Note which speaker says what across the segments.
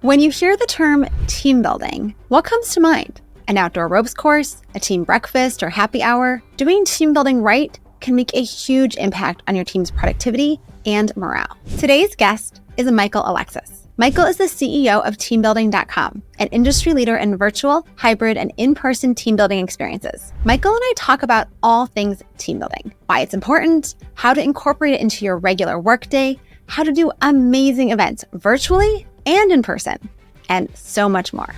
Speaker 1: When you hear the term team building, what comes to mind? An outdoor ropes course, a team breakfast, or happy hour? Doing team building right can make a huge impact on your team's productivity and morale. Today's guest is Michael Alexis. Michael is the CEO of teambuilding.com, an industry leader in virtual, hybrid, and in-person team building experiences. Michael and I talk about all things team building, why it's important, how to incorporate it into your regular workday, how to do amazing events virtually and in person, and so much more.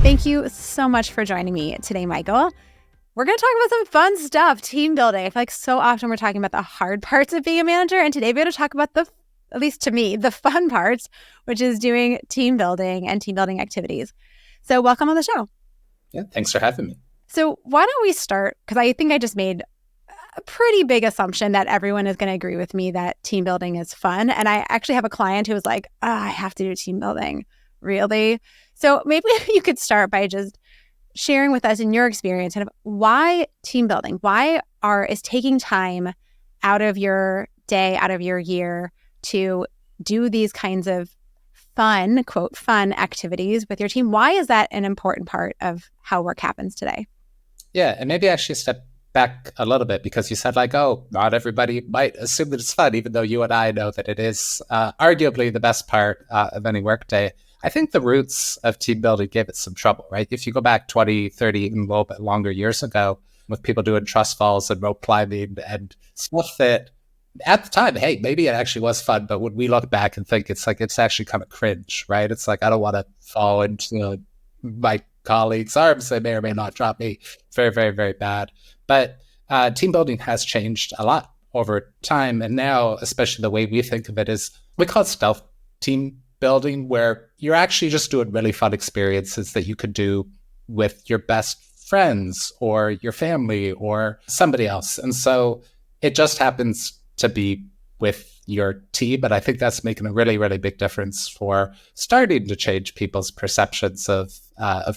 Speaker 1: Thank you so much for joining me today, Michael. We're going to talk about some fun stuff, team building. I feel like so often we're talking about the hard parts of being a manager, and today we're going to talk about at least to me, the fun parts, which is doing team building and team building activities. So welcome on the show.
Speaker 2: Yeah, thanks for having me.
Speaker 1: So why don't we start, because I think I just made a pretty big assumption that everyone is going to agree with me that team building is fun. And I actually have a client who was like, I have to do team building. Really? So maybe you could start by just sharing with us in your experience kind of why team building, is taking time out of your day, out of your year to do these kinds of fun, quote, fun activities with your team. Why is that an important part of how work happens today?
Speaker 2: Yeah, and maybe actually step back a little bit, because you said not everybody might assume that it's fun, even though you and I know that it is arguably the best part of any workday. I think the roots of team building gave it some trouble, right? If you go back 20, 30, even a little bit longer years ago, with people doing trust falls and rope climbing and stuff that at the time, hey, maybe it actually was fun, but when we look back and think, it's actually kind of cringe, right? It's like, I don't want to fall into my colleagues' arms. They may or may not drop me. Very, very, very bad. But team building has changed a lot over time. And now, especially the way we think of it is, we call it stealth team building, where you're actually just doing really fun experiences that you could do with your best friends or your family or somebody else. And so it just happens to be with your team. And I think that's making a really, really big difference for starting to change people's perceptions of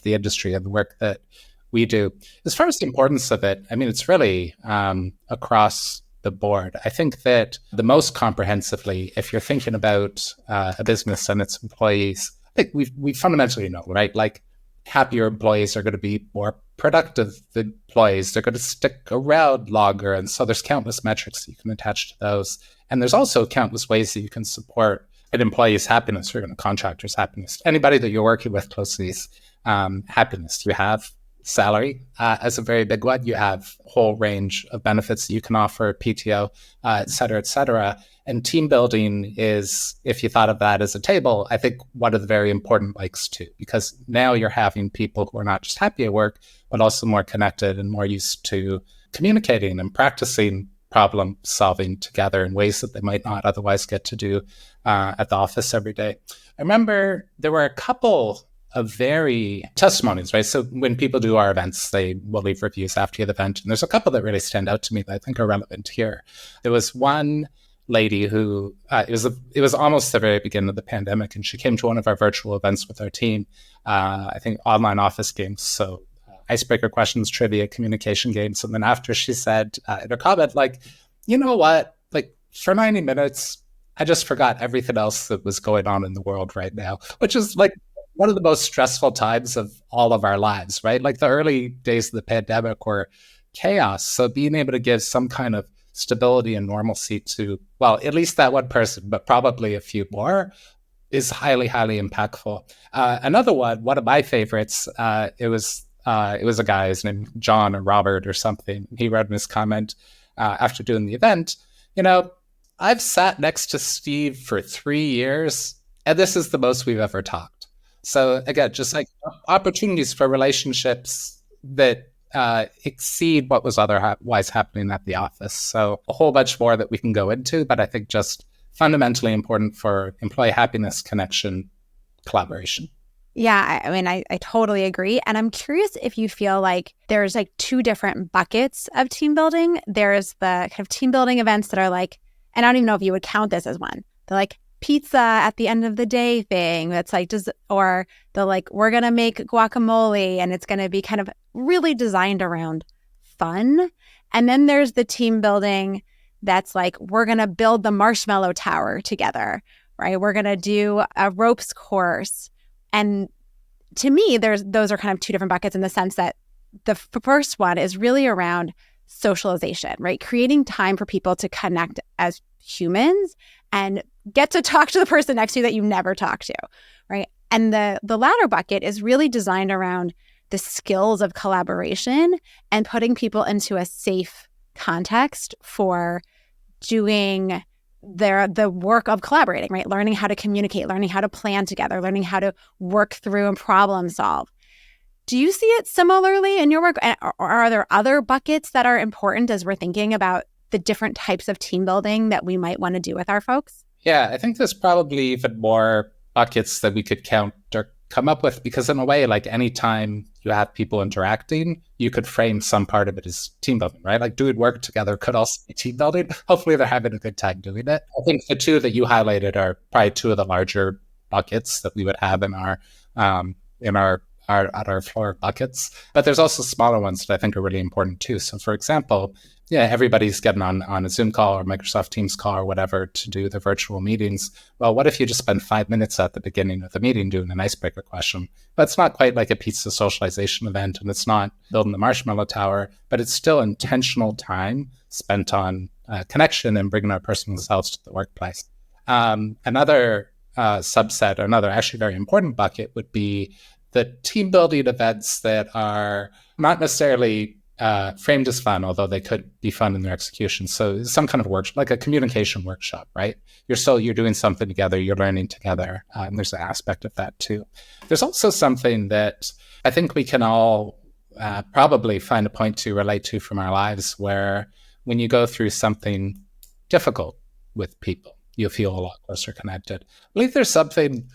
Speaker 2: the industry and the work that we do. As far as the importance of it, I mean, it's really across the board. I think that the most comprehensively, if you're thinking about a business and its employees, I think we fundamentally know, right? Like, happier employees are going to be more productive employees. They're going to stick around longer. And so there's countless metrics that you can attach to those. And there's also countless ways that you can support an employee's happiness or even a contractor's happiness. Anybody that you're working with closely is happiness. You have salary as a very big one. You have a whole range of benefits that you can offer, PTO, et cetera, et cetera. And team building is, if you thought of that as a table, I think one of the very important likes too, because now you're having people who are not just happy at work, but also more connected and more used to communicating and practicing problem solving together in ways that they might not otherwise get to do at the office every day. I remember there were a couple of very testimonies, right? So when people do our events, they will leave reviews after the event. And there's a couple that really stand out to me that I think are relevant here. There was one lady who, it was almost the very beginning of the pandemic, and she came to one of our virtual events with our team, I think online office games. So icebreaker questions, trivia, communication games. And then after, she said in her comment, like, you know what, like, for 90 minutes, I just forgot everything else that was going on in the world right now, which is like one of the most stressful times of all of our lives, right? Like, the early days of the pandemic were chaos. So being able to give some kind of stability and normalcy to, well, at least that one person, but probably a few more, is highly, highly impactful. Another one of my favorites, it was a guy, his name John or Robert or something. He wrote in his comment after doing the event, I've sat next to Steve for 3 years, and this is the most we've ever talked. So again, just like opportunities for relationships that exceed what was otherwise happening at the office. So a whole bunch more that we can go into, but I think just fundamentally important for employee happiness, connection, collaboration.
Speaker 1: Yeah, I mean, I totally agree. And I'm curious if you feel like there's like two different buckets of team building. There's the kind of team building events that are like, and I don't even know if you would count this as one. They're like pizza at the end of the day thing that's like, or the like, we're going to make guacamole and it's going to be kind of really designed around fun. And then there's the team building that's like, we're going to build the marshmallow tower together, right? We're going to do a ropes course. And to me, those are kind of two different buckets in the sense that the first one is really around socialization, right? Creating time for people to connect as humans and get to talk to the person next to you that you never talk to, right? And the latter bucket is really designed around the skills of collaboration and putting people into a safe context for doing the work of collaborating, right? Learning how to communicate, learning how to plan together, learning how to work through and problem solve. Do you see it similarly in your work? Or are there other buckets that are important as we're thinking about the different types of team building that we might want to do with our folks?
Speaker 2: Yeah, I think there's probably even more buckets that we could count or come up with, because in a way, like anytime you have people interacting, you could frame some part of it as team building, right? Like doing work together could also be team building. Hopefully they're having a good time doing it. I think the two that you highlighted are probably two of the larger buckets that we would have in our floor buckets. But there's also smaller ones that I think are really important too. So for example, yeah, everybody's getting on a Zoom call or Microsoft Teams call or whatever to do the virtual meetings. Well, what if you just spend 5 minutes at the beginning of the meeting doing an icebreaker question? That's not quite like a pizza socialization event, and it's not building the marshmallow tower, but it's still intentional time spent on connection and bringing our personal selves to the workplace. Another subset, or another actually very important bucket, would be the team building events that are not necessarily framed as fun, although they could be fun in their execution. So some kind of workshop, like a communication workshop, right? You're doing something together, you're learning together. And there's an aspect of that too. There's also something that I think we can all probably find a point to relate to from our lives, where when you go through something difficult with people, you feel a lot closer connected. I believe there's something,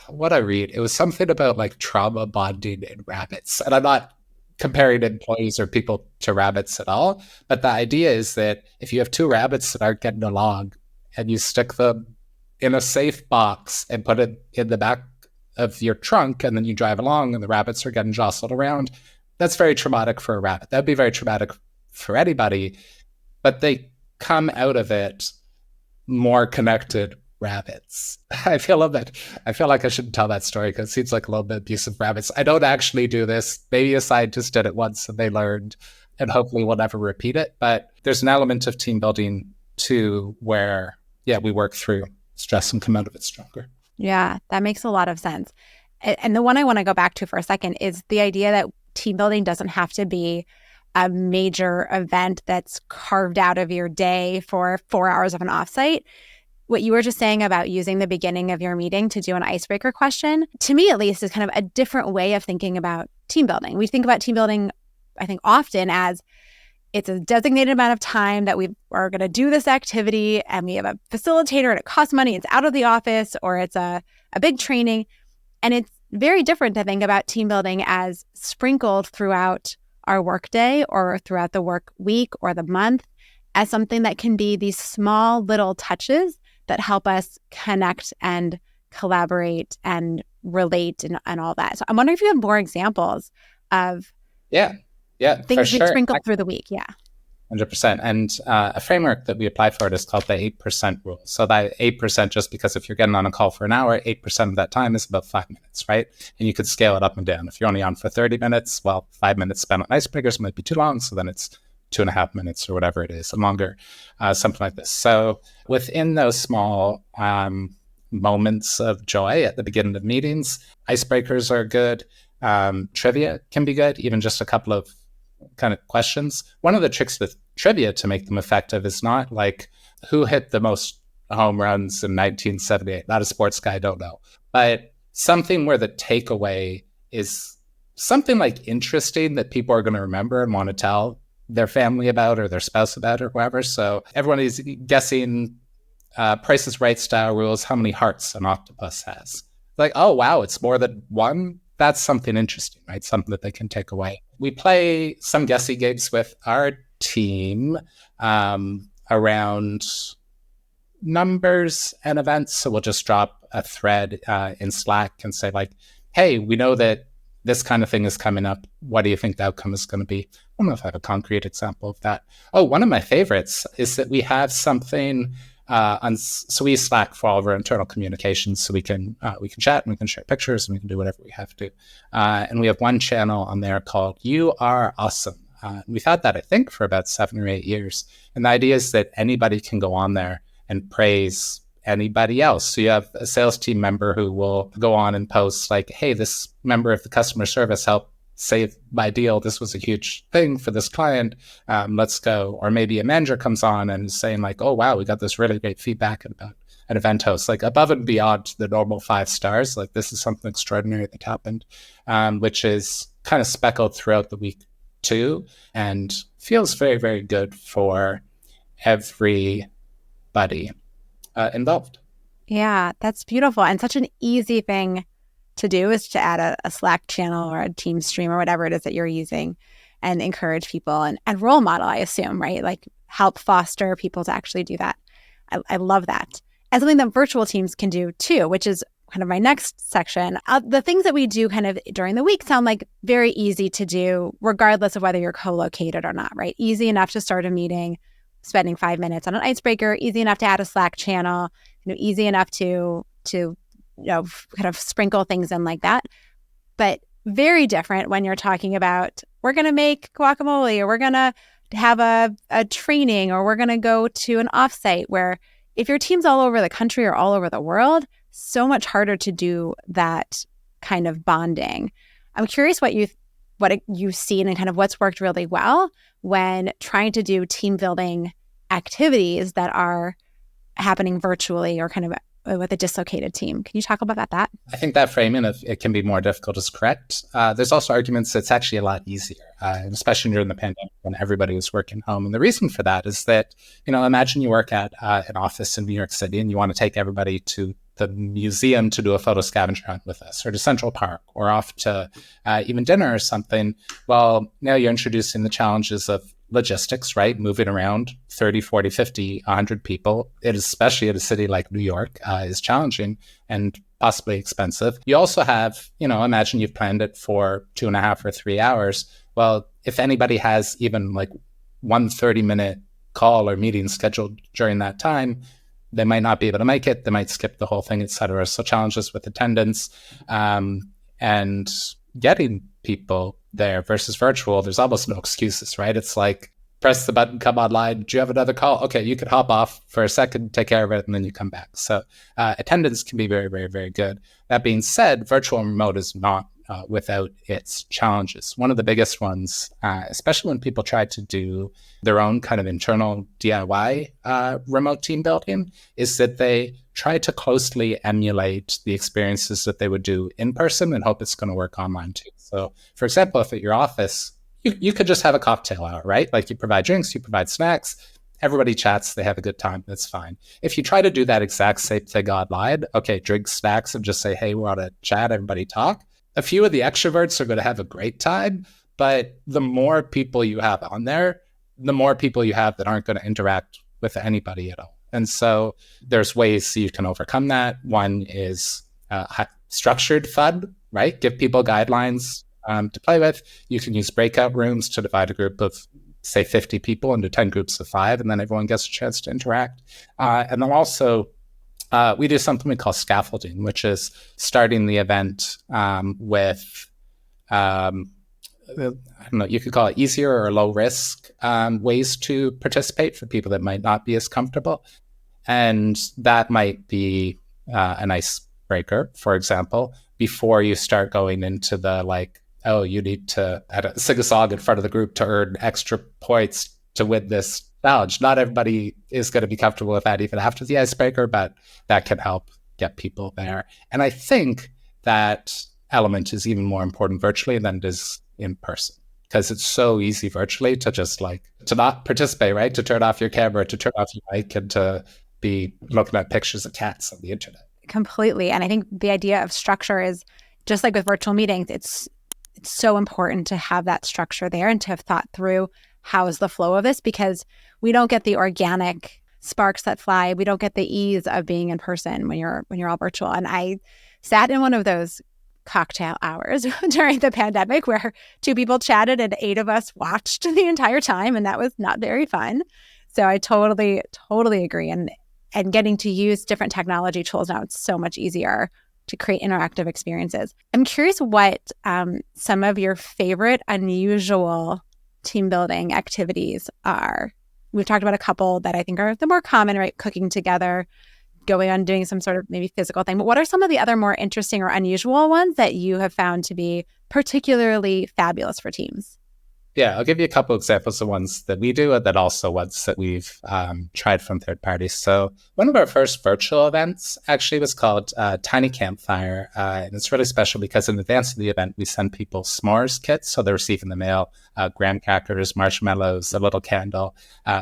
Speaker 2: what I read, it was something about like trauma bonding in rabbits. And I'm not comparing employees or people to rabbits at all. But the idea is that if you have two rabbits that aren't getting along and you stick them in a safe box and put it in the back of your trunk, and then you drive along and the rabbits are getting jostled around, that's very traumatic for a rabbit. That'd be very traumatic for anybody, but they come out of it more connected rabbits. I feel like I shouldn't tell that story because it seems like a little bit abusive rabbits. I don't actually do this. Maybe a scientist did it once and they learned, and hopefully we'll never repeat it. But there's an element of team building too, where, yeah, we work through stress and come out of it stronger.
Speaker 1: Yeah, that makes a lot of sense. And the one I want to go back to for a second is the idea that team building doesn't have to be a major event that's carved out of your day for 4 hours of an offsite. What you were just saying about using the beginning of your meeting to do an icebreaker question, to me at least, is kind of a different way of thinking about team building. We think about team building, I think, often as it's a designated amount of time that we are going to do this activity, and we have a facilitator and it costs money, it's out of the office, or it's a big training. And it's very different to think about team building as sprinkled throughout our workday or throughout the work week or the month, as something that can be these small little touches that help us connect and collaborate and relate and all that. So I'm wondering if you have more examples of
Speaker 2: things
Speaker 1: we sprinkled through the week. Yeah.
Speaker 2: 100%. And a framework that we apply for it is called the 8% rule. So that 8%, just because if you're getting on a call for an hour, 8% of that time is about 5 minutes, right? And you could scale it up and down. If you're only on for 30 minutes, well, 5 minutes spent on icebreakers might be too long. So then it's 2.5 minutes or whatever it is, and longer, something like this. So within those small moments of joy at the beginning of meetings, icebreakers are good. Trivia can be good, even just a couple of kind of questions. One of the tricks with trivia to make them effective is not like who hit the most home runs in 1978. Not a sports guy, don't know. But something where the takeaway is something like interesting that people are going to remember and want to tell their family about or their spouse about or whoever. So everyone is guessing Price is Right style rules, how many hearts an octopus has. Like, oh, wow, it's more than one. That's something interesting, right? Something that they can take away. We play some guessing games with our team around numbers and events. So we'll just drop a thread in Slack and say like, hey, we know that this kind of thing is coming up. What do you think the outcome is going to be? I don't know if I have a concrete example of that. Oh, one of my favorites is that we have something So we use Slack for all of our internal communications, so we can chat and we can share pictures and we can do whatever we have to. And we have one channel on there called "You Are Awesome." We've had that, I think, for about 7 or 8 years. And the idea is that anybody can go on there and praise anybody else. So you have a sales team member who will go on and post like, "Hey, this member of the customer service helped save my deal. This was a huge thing for this client. Let's go." Or maybe a manager comes on and is saying like, "Oh, wow, we got this really great feedback about an event host," like above and beyond the normal 5 stars. Like, this is something extraordinary that happened, which is kind of speckled throughout the week too, and feels very, very good for everybody involved.
Speaker 1: Yeah, that's beautiful. And such an easy thing to do is to add a Slack channel or a team stream or whatever it is that you're using and encourage people and role model, I assume, right? Like help foster people to actually do that. I love that. And something that virtual teams can do too, which is kind of my next section. The things that we do kind of during the week sound like very easy to do, regardless of whether you're co-located or not, right? Easy enough to start a meeting, spending 5 minutes on an icebreaker, easy enough to add a Slack channel, easy enough to kind of sprinkle things in like that. But very different when you're talking about, we're going to make guacamole, or we're going to have a training, or we're going to go to an offsite, where if your team's all over the country or all over the world, so much harder to do that kind of bonding. I'm curious what you've seen and kind of what's worked really well when trying to do team building activities that are happening virtually or kind of with a dislocated team. Can you talk about that?
Speaker 2: I think that framing of it can be more difficult is correct. There's also arguments that it's actually a lot easier, especially during the pandemic when everybody was working home. And the reason for that is that, imagine you work at an office in New York City and you want to take everybody to the museum to do a photo scavenger hunt with us, or to Central Park, or off to even dinner or something. Well, now you're introducing the challenges of logistics, right? Moving around 30, 40, 50, 100 people, especially in a city like New York, is challenging and possibly expensive. You also have, imagine you've planned it for 2.5 or 3 hours. Well, if anybody has even like 1 30-minute call or meeting scheduled during that time, they might not be able to make it. They might skip the whole thing, et cetera. So challenges with attendance and getting people there versus virtual, there's almost no excuses, right? It's like, press the button, come online. Do you have another call? Okay, you can hop off for a second, take care of it, and then you come back. So attendance can be very, very, very good. That being said, virtual and remote is not without its challenges. One of the biggest ones, especially when people try to do their own kind of internal DIY remote team building, is that they try to closely emulate the experiences that they would do in person and hope it's going to work online too. So, for example, if at your office, you could just have a cocktail hour, right? Like, you provide drinks, you provide snacks, everybody chats, they have a good time, that's fine. If you try to do that exact same thing online, okay, drink, snacks, and just say, hey, we want to chat, everybody talk. A few of the extroverts are going to have a great time, but the more people you have on there, the more people you have that aren't going to interact with anybody at all. And so there's ways you can overcome that. One is structured fun, right? Give people guidelines to play with. You can use breakout rooms to divide a group of, say, 50 people into 10 groups of 5, and then everyone gets a chance to interact. And then also, we do something we call scaffolding, which is starting the event with, I don't know, you could call it easier or low risk ways to participate for people that might not be as comfortable. And that might be an icebreaker, for example, before you start going into the like, oh, you need to sing a song in front of the group to earn extra points to win this challenge. Not everybody is going to be comfortable with that even after the icebreaker, but that can help get people there. And I think that element is even more important virtually than it is in person, because it's so easy virtually to just to not participate, right? To turn off your camera, to turn off your mic, and to be looking at pictures of cats on the internet.
Speaker 1: Completely. And I think the idea of structure is just like with virtual meetings, it's so important to have that structure there and to have thought through how is the flow of this, because we don't get the organic sparks that fly. We don't get the ease of being in person when you're all virtual. And I sat in one of those cocktail hours during the pandemic where 2 people chatted and 8 of us watched the entire time, and that was not very fun. So I totally agree. And and getting to use different technology tools now, it's so much easier to create interactive experiences. I'm curious what some of your favorite unusual team building activities are. We've talked about a couple that I think are the more common, right? Cooking together, going on doing some sort of maybe physical thing. But what are some of the other more interesting or unusual ones that you have found to be particularly fabulous for teams?
Speaker 2: Yeah, I'll give you a couple examples of ones that we do and then also ones that we've tried from third parties. So one of our first virtual events actually was called Tiny Campfire. And it's really special because in advance of the event, we send people s'mores kits. So they receive in the mail graham crackers, marshmallows, a little candle,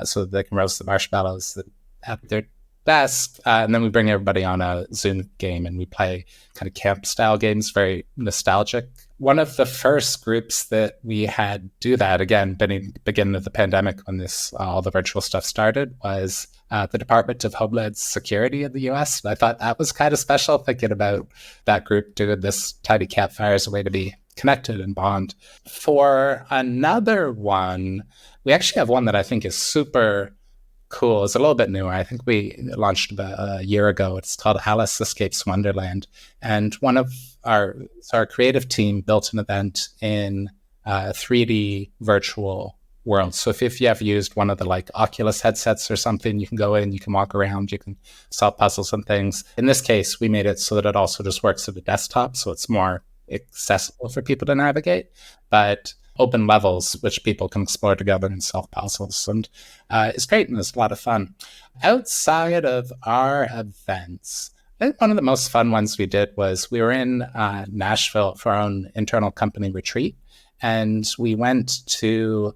Speaker 2: so that they can roast the marshmallows at their desk. And then we bring everybody on a Zoom game and we play kind of camp style games, very nostalgic. One of the first groups that we had do that, again, beginning of the pandemic when this all the virtual stuff started, was the Department of Homeland Security in the US. And I thought that was kind of special, thinking about that group doing this tiny campfire as a way to be connected and bond. For another one, we actually have one that I think is super cool. It's a little bit newer. I think we launched about a year ago. It's called Alice Escapes Wonderland. And one of our creative team built an event in 3D virtual world. So if you have used one of the like Oculus headsets or something, you can go in, you can walk around, you can solve puzzles and things. In this case, we made it so that it also just works at the desktop. So it's more accessible for people to navigate, but open levels, which people can explore together and solve puzzles. And it's great and it's a lot of fun. Outside of our events, I think one of the most fun ones we did was we were in Nashville for our own internal company retreat. And we went to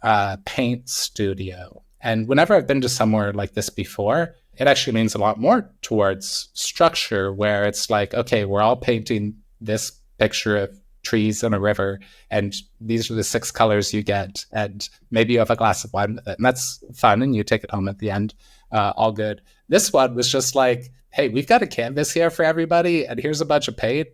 Speaker 2: a paint studio. And whenever I've been to somewhere like this before, it actually means a lot more towards structure, where it's like, okay, we're all painting this picture of trees and a river, and these are the 6 colors you get, and maybe you have a glass of wine with it, and that's fun, and you take it home at the end, all good. This one was just like, hey, we've got a canvas here for everybody, and here's a bunch of paint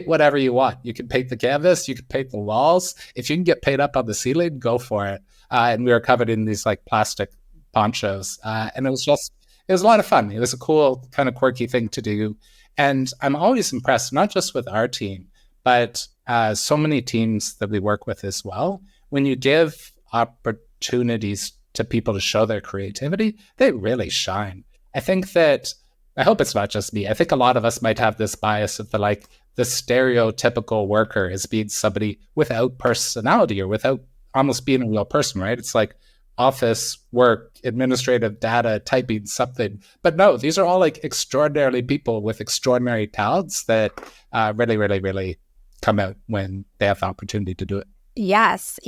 Speaker 2: whatever you want. You can paint the canvas, you can paint the walls. If you can get paint up on the ceiling, go for it. And we were covered in these like plastic ponchos, and it was a lot of fun. It was a cool kind of quirky thing to do, and I'm always impressed, not just with our team, but so many teams that we work with as well. When you give opportunities to people to show their creativity, they really shine. I hope it's not just me. I think a lot of us might have this bias of the stereotypical worker as being somebody without personality or without almost being a real person, right? It's like office work, administrative data, typing something. But no, these are all like extraordinarily people with extraordinary talents that really, really, really come out when they have the opportunity to do it.
Speaker 1: Yes.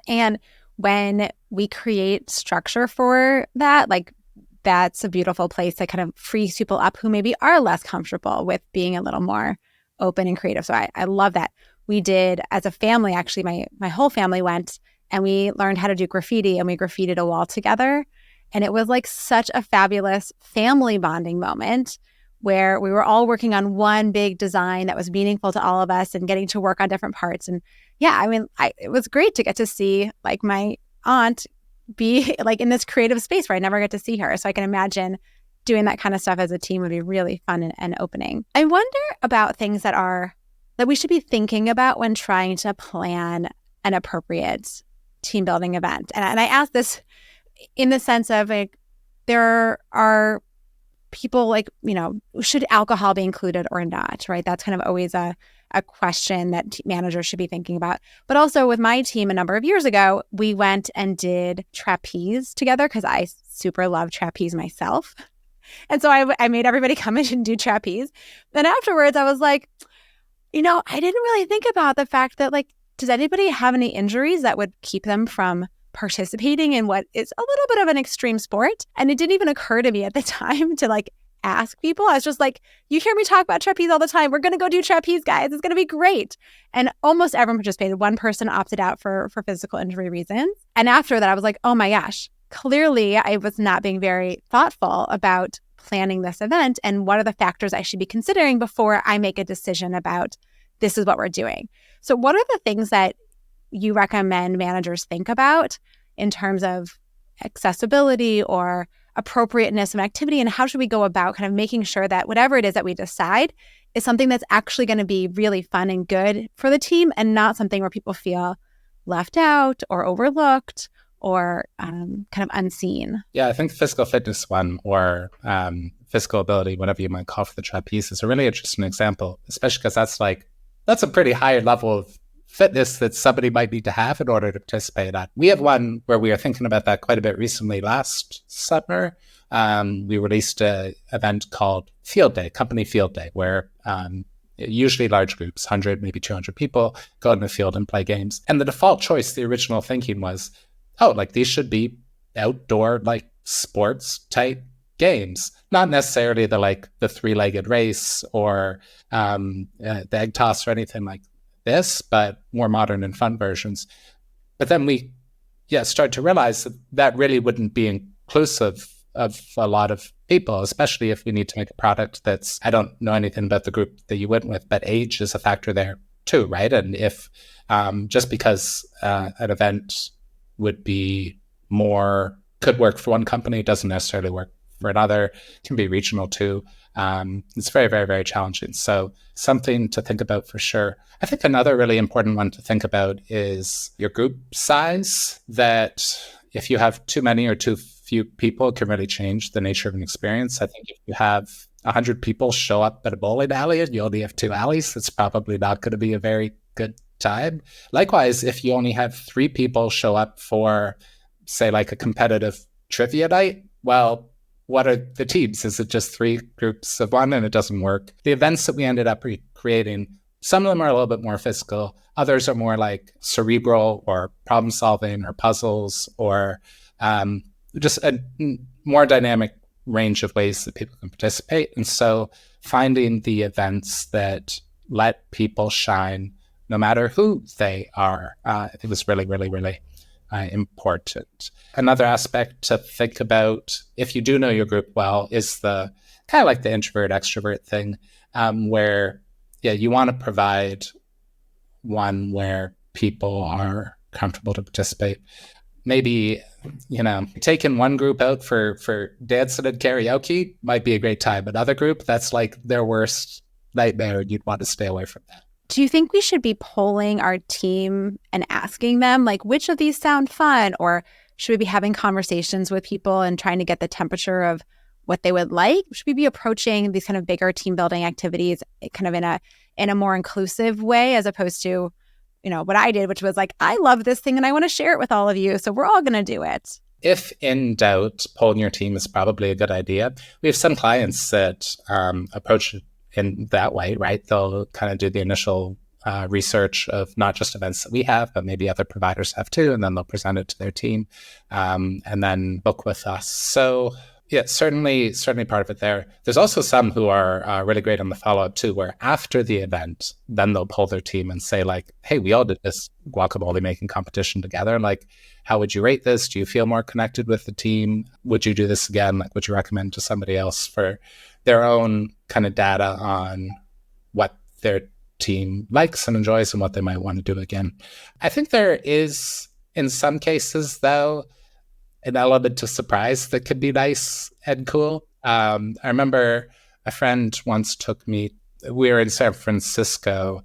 Speaker 1: And when we create structure for that, like that's a beautiful place that kind of frees people up who maybe are less comfortable with being a little more open and creative. So I love that. We did, as a family, actually, my whole family went and we learned how to do graffiti, and we graffitied a wall together. And it was like such a fabulous family bonding moment where we were all working on one big design that was meaningful to all of us and getting to work on different parts. And yeah, I mean, it was great to get to see like my aunt be like in this creative space where I never get to see her. So I can imagine doing that kind of stuff as a team would be really fun and opening. I wonder about things that we should be thinking about when trying to plan an appropriate team building event. And I ask this in the sense of like, there are people like, should alcohol be included or not, right? That's kind of always a question that managers should be thinking about. But also with my team a number of years ago, we went and did trapeze together because I super love trapeze myself. And so I made everybody come in and do trapeze. Then afterwards, I was like, I didn't really think about the fact that like, does anybody have any injuries that would keep them from participating in what is a little bit of an extreme sport? And it didn't even occur to me at the time to like ask people. I was just like, you hear me talk about trapeze all the time. We're going to go do trapeze, guys. It's going to be great. And almost everyone participated. One person opted out for physical injury reasons. And after that, I was like, oh my gosh, clearly I was not being very thoughtful about planning this event and what are the factors I should be considering before I make a decision about this is what we're doing. So what are the things that you recommend managers think about in terms of accessibility or appropriateness of an activity, and how should we go about kind of making sure that whatever it is that we decide is something that's actually going to be really fun and good for the team, and not something where people feel left out or overlooked or kind of unseen.
Speaker 2: Yeah, I think physical fitness one, or physical ability, whatever you might call for the trapeze, is a really interesting example, especially because that's a pretty high level of fitness that somebody might need to have in order to participate at. We have one where we are thinking about that quite a bit recently. Last summer, we released an event called Field Day, Company Field Day, where usually large groups, 100, maybe 200 people, go in the field and play games. And the default choice, the original thinking was, these should be outdoor, sports type games, not necessarily the three-legged race or the egg toss or anything like this, but more modern and fun versions. But then we started to realize that really wouldn't be inclusive of a lot of people, especially if we need to make a product that's, I don't know anything about the group that you went with, but age is a factor there too, right? And if just because an event could work for one company, doesn't necessarily work for another, it can be regional too. It's very, very, very challenging. So something to think about for sure. I think another really important one to think about is your group size, that if you have too many or too few people, it can really change the nature of an experience. I think if you have 100 people show up at a bowling alley and you only have 2 alleys, that's probably not going to be a very good time. Likewise, if you only have 3 people show up for, say, a competitive trivia night, well, what are the teams? Is it just 3 groups of one and it doesn't work? The events that we ended up creating, some of them are a little bit more physical. Others are more cerebral or problem solving or puzzles or just a more dynamic range of ways that people can participate. And so finding the events that let people shine, no matter who they are, I think is really, really, really important. Another aspect to think about, if you do know your group well, is the kind of the introvert extrovert thing, where you want to provide one where people are comfortable to participate. Maybe taking one group out for dancing and karaoke might be a great time. Another group, that's their worst nightmare, and you'd want to stay away from that.
Speaker 1: Do you think we should be polling our team and asking them, which of these sound fun? Or should we be having conversations with people and trying to get the temperature of what they would like? Should we be approaching these kind of bigger team building activities kind of in a more inclusive way, as opposed to, what I did, which was I love this thing and I want to share it with all of you, so we're all going to do it?
Speaker 2: If in doubt, polling your team is probably a good idea. We have some clients that approach it in that way, right? They'll kind of do the initial research of not just events that we have, but maybe other providers have too, and then they'll present it to their team and then book with us. So certainly part of it there. There's also some who are really great on the follow-up too, where after the event, then they'll pull their team and say hey, we all did this guacamole making competition together. How would you rate this? Do you feel more connected with the team? Would you do this again? Would you recommend to somebody else for their own kind of data on what their team likes and enjoys and what they might want to do again? I think there is, in some cases, though, an element of surprise that could be nice and cool. I remember a friend once took me, we were in San Francisco,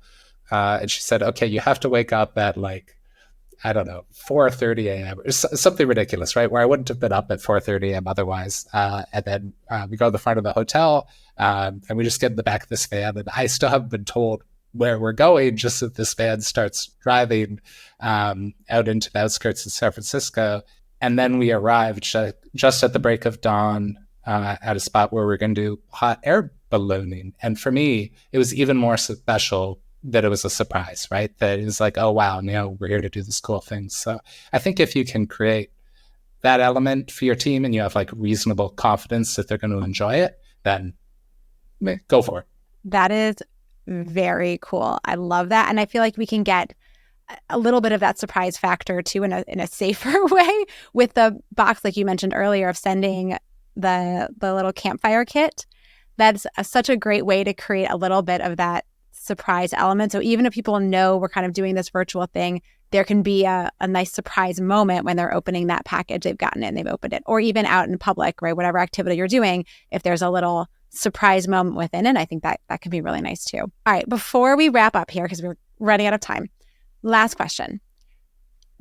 Speaker 2: and she said, okay, you have to wake up at 4:30 a.m. or something ridiculous, right? Where I wouldn't have been up at 4:30 a.m. otherwise. And then we go to the front of the hotel and we just get in the back of this van, and I still haven't been told where we're going, just that this van starts driving out into the outskirts of San Francisco. And then we arrived just at the break of dawn at a spot where we're going to do hot air ballooning. And for me, it was even more special that it was a surprise, right? That it was oh, wow, we're here to do this cool thing. So I think if you can create that element for your team and you have reasonable confidence that they're going to enjoy it, then go for it.
Speaker 1: That is very cool. I love that. And I feel like we can get a little bit of that surprise factor too in a safer way with the box, like you mentioned earlier, of sending the little campfire kit. That's such a great way to create a little bit of that surprise element. So even if people know we're kind of doing this virtual thing, there can be a nice surprise moment when they're opening that package. They've gotten it and they've opened it. Or even out in public, right? Whatever activity you're doing, if there's a little surprise moment within it, I think that can be really nice too. All right, before we wrap up here, because we're running out of time, last question.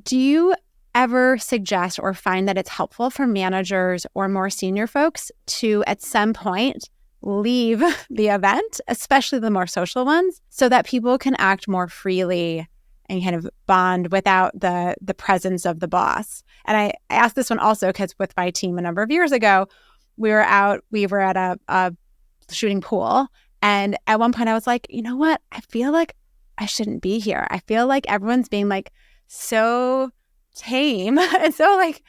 Speaker 1: Do you ever suggest or find that it's helpful for managers or more senior folks to, at some point, leave the event, especially the more social ones, so that people can act more freely and kind of bond without the presence of the boss? And I asked this one also because with my team a number of years ago, we were at a shooting pool. And at one point I was like, you know what? I feel like I shouldn't be here. I feel like everyone's being like so tame and so like,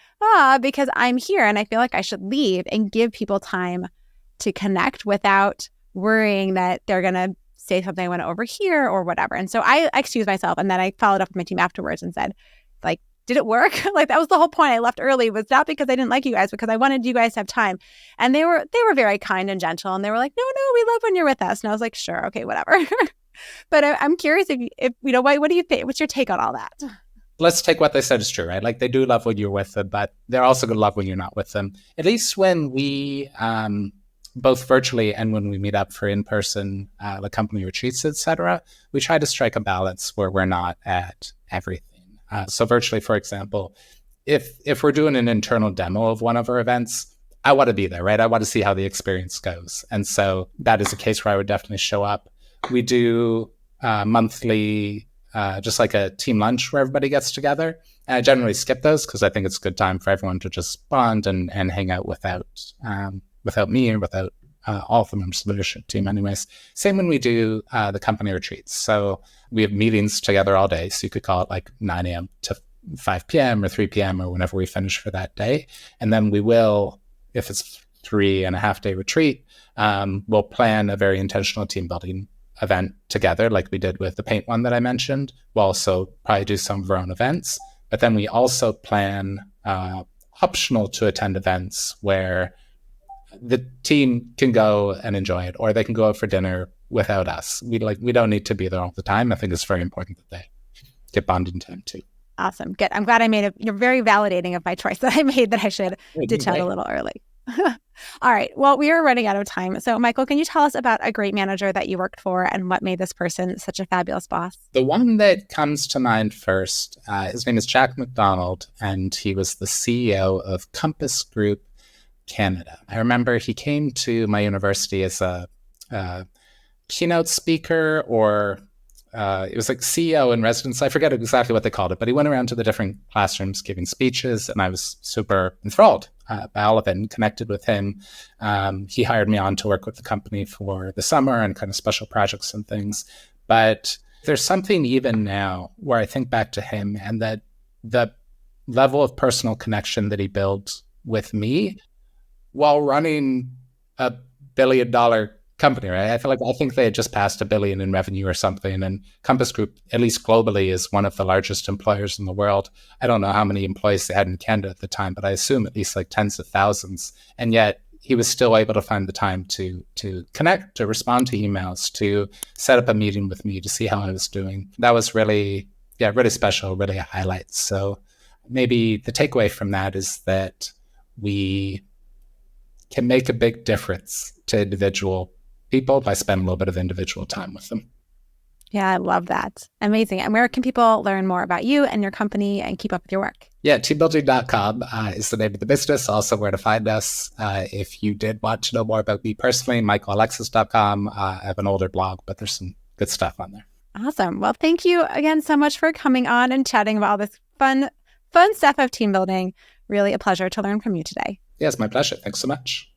Speaker 1: because I'm here and I feel like I should leave and give people time to connect without worrying that they're going to say something I want to overhear or whatever. And so I excused myself, and then I followed up with my team afterwards and said, like, did it work? Like, that was the whole point. I left early was not because I didn't like you guys, because I wanted you guys to have time. And they were very kind and gentle, and they were like, no, we love when you're with us. And I was like, sure, okay, whatever. But I'm curious if what do you think? What's your take on all that?
Speaker 2: Let's take what they said is true, right? Like, they do love when you're with them, but they're also going to love when you're not with them. At least when we, both virtually and when we meet up for in-person, like company retreats, etc., we try to strike a balance where we're not at everything. So virtually, for example, if we're doing an internal demo of one of our events, I want to be there, right? I want to see how the experience goes. And so that is a case where I would definitely show up. We do monthly, just like a team lunch where everybody gets together. And I generally skip those because I think it's a good time for everyone to just bond and hang out without me or without all of the members of the leadership team anyways. Same when we do the company retreats. So we have meetings together all day. So you could call it like 9 a.m. to 5 p.m. or 3 p.m. or whenever we finish for that day. And then we will, if it's 3.5-day retreat, we'll plan a very intentional team building event together, like we did with the paint one that I mentioned. We'll also probably do some of our own events. But then we also plan optional to attend events where the team can go and enjoy it, or they can go out for dinner without us. We don't need to be there all the time. I think it's very important that they get bonding time too.
Speaker 1: Awesome. Good. I'm glad I made you're very validating of my choice that I made, that I should ditch out a little early. All right. Well, we are running out of time. So Michael, can you tell us about a great manager that you worked for and what made this person such a fabulous boss?
Speaker 2: The one that comes to mind first, his name is Jack McDonald, and he was the CEO of Compass Group Canada. I remember he came to my university as a keynote speaker, or it was like CEO in residence. I forget exactly what they called it, but he went around to the different classrooms giving speeches, and I was super enthralled by all of it and connected with him. He hired me on to work with the company for the summer and kind of special projects and things. But there's something even now where I think back to him and that the level of personal connection that he built with me while running a billion-dollar company, right? I think they had just passed $1 billion in revenue or something. And Compass Group, at least globally, is one of the largest employers in the world. I don't know how many employees they had in Canada at the time, but I assume at least like tens of thousands. And yet he was still able to find the time to connect, to respond to emails, to set up a meeting with me to see how I was doing. That was really special, really a highlight. So maybe the takeaway from that is that we can make a big difference to individual people by spending a little bit of individual time with them.
Speaker 1: Yeah, I love that. Amazing. And where can people learn more about you and your company and keep up with your work?
Speaker 2: Yeah, teambuilding.com is the name of the business, also where to find us. If you did want to know more about me personally, michaelalexis.com. I have an older blog, but there's some good stuff on there.
Speaker 1: Awesome. Well, thank you again so much for coming on and chatting about all this fun stuff of team building. Really a pleasure to learn from you today.
Speaker 2: Yeah, it's my pleasure. Thanks so much.